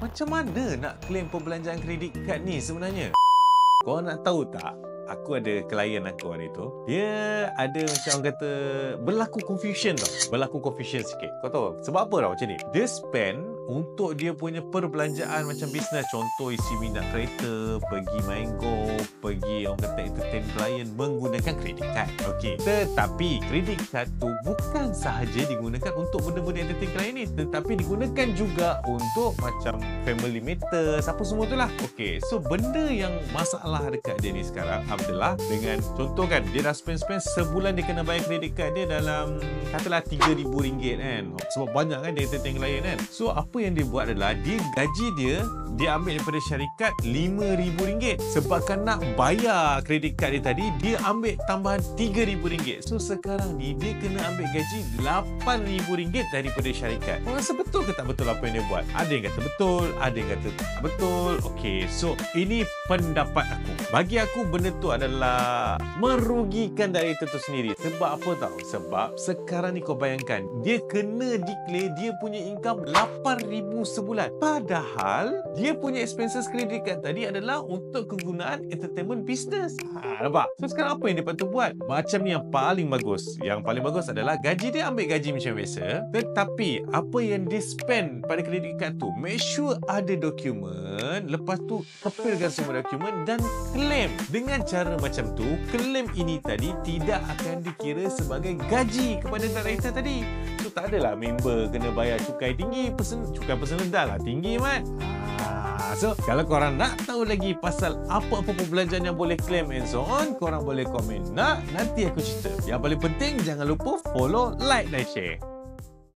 Macam mana nak claim perbelanjaan kredit kad ni sebenarnya? Kau nak tahu tak? Aku ada klien aku hari tu. Dia ada macam orang kata berlaku confusion tau. Berlaku confusion sikit. Kau tahu sebab apa tau macam ni? Dia spend untuk dia punya perbelanjaan macam bisnes. Contoh isi minyak kereta, pergi main golf, pergi orang kata entertain klien menggunakan kredit kad. Okey. Tetapi kredit kad tu bukan sahaja digunakan untuk benda-benda entertain klien ni, tetapi digunakan juga untuk macam family matters, apa semua tu lah. Okey. So benda yang masalah dekat dia ni sekarang adalah dengan contoh kan, dia dah spend sebulan dia kena bayar kredit kad dia dalam katalah RM3,000 kan. Sebab banyak kan dia entertain klien kan. So apa yang dia buat adalah dia gaji dia ambil daripada syarikat RM5,000. Sebabkan nak bayar kredit kad dia tadi, dia ambil tambahan RM3,000. So sekarang ni dia kena ambil gaji RM8,000 daripada syarikat. Kau rasa betul ke tak betul apa yang dia buat? Ada yang kata betul, ada yang kata tak betul. Okey, so ini pendapat aku. Bagi aku benda tu adalah merugikan director tu sendiri. Sebab apa tahu? Sebab sekarang ni kau bayangkan, dia kena declare dia punya income RM8,000 sebulan. Padahal dia punya expenses kredit kad tadi adalah untuk kegunaan entertainment business. Nampak? So sekarang apa yang dia patut buat? Macam ni yang paling bagus. Yang paling bagus adalah gaji dia ambil gaji macam biasa, tetapi apa yang dia spend pada kredit kad tu, make sure ada dokumen, lepas tu kepilkan semua dokumen dan claim. Dengan cara macam tu, claim ini tadi tidak akan dikira sebagai gaji kepada director tadi. So tak adalah member kena bayar cukai tinggi, cukai personal dah lah tinggi mat. So kalau korang nak tahu lagi pasal apa-apa perbelanjaan yang boleh claim and so on, korang boleh komen nanti aku cerita. Yang paling penting jangan lupa follow, like dan share.